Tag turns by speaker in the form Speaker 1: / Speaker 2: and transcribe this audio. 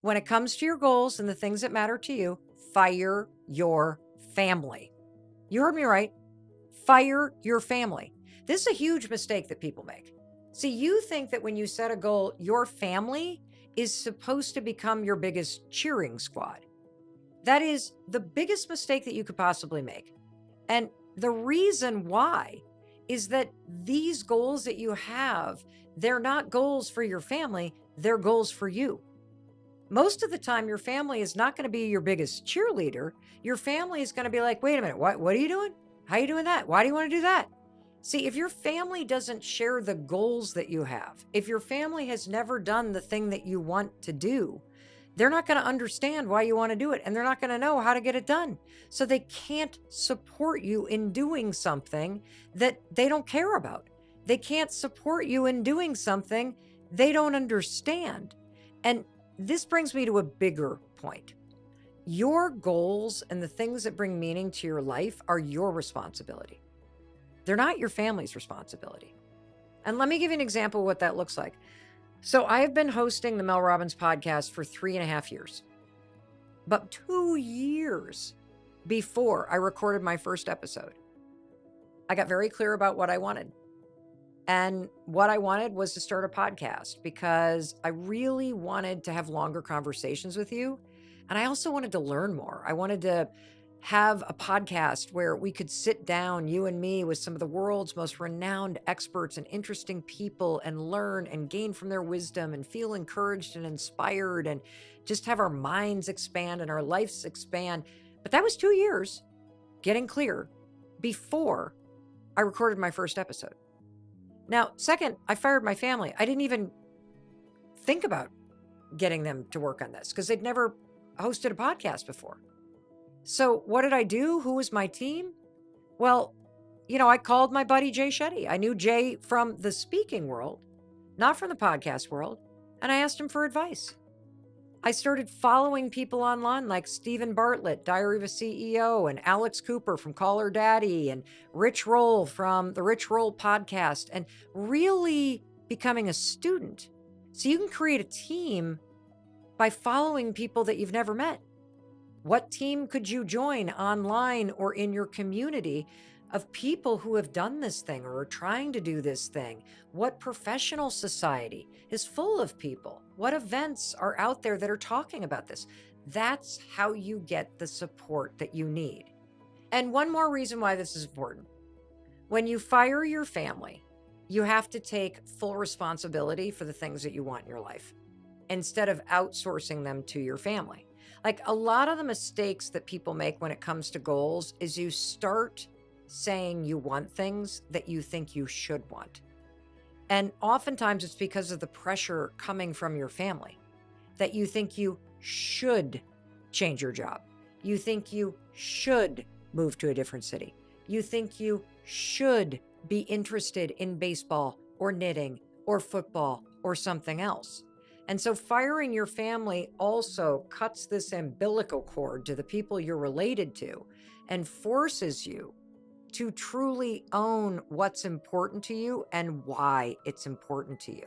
Speaker 1: When it comes to your goals and the things that matter to you, fire your family. You heard me right. Fire your family. This is a huge mistake that people make. See, you think that when you set a goal, your family is supposed to become your biggest cheering squad. That is the biggest mistake that you could possibly make. And the reason why is that these goals that you have, they're not goals for your family, they're goals for you. Most of the time, your family is not going to be your biggest cheerleader. Your family is going to be like, wait a minute, what are you doing? How are you doing that? Why do you want to do that? See, if your family doesn't share the goals that you have, if your family has never done the thing that you want to do, they're not going to understand why you want to do it and they're not going to know how to get it done. So they can't support you in doing something that they don't care about. They can't support you in doing something they don't understand. And this brings me to a bigger point. Your goals and the things that bring meaning to your life are your responsibility. They're not your family's responsibility. And let me give you an example of what that looks like. So I have been hosting the Mel Robbins podcast for 3.5 years, but 2 years before I recorded my first episode, I got very clear about what I wanted. And what I wanted was to start a podcast because I really wanted to have longer conversations with you. And I also wanted to learn more. I wanted to have a podcast where we could sit down, you and me, with some of the world's most renowned experts and interesting people and learn and gain from their wisdom and feel encouraged and inspired and just have our minds expand and our lives expand. But that was 2 years getting clear before I recorded my first episode. Now, second, I fired my family. I didn't even think about getting them to work on this because they'd never hosted a podcast before. So what did I do? Who was my team? Well, I called my buddy Jay Shetty. I knew Jay from the speaking world, not from the podcast world, and I asked him for advice. I started following people online like Stephen Bartlett, Diary of a CEO, and Alex Cooper from Call Her Daddy, and Rich Roll from the Rich Roll podcast, and really becoming a student. So you can create a team by following people that you've never met. What team could you join online or in your community of people who have done this thing or are trying to do this thing? What professional society is full of people? What events are out there that are talking about this? That's how you get the support that you need. And one more reason why this is important. When you fire your family, you have to take full responsibility for the things that you want in your life instead of outsourcing them to your family. Like a lot of the mistakes that people make when it comes to goals is you start saying you want things that you think you should want. And oftentimes it's because of the pressure coming from your family that you think you should change your job. You think you should move to a different city. You think you should be interested in baseball or knitting or football or something else. And so firing your family also cuts this umbilical cord to the people you're related to and forces you to truly own what's important to you and why it's important to you.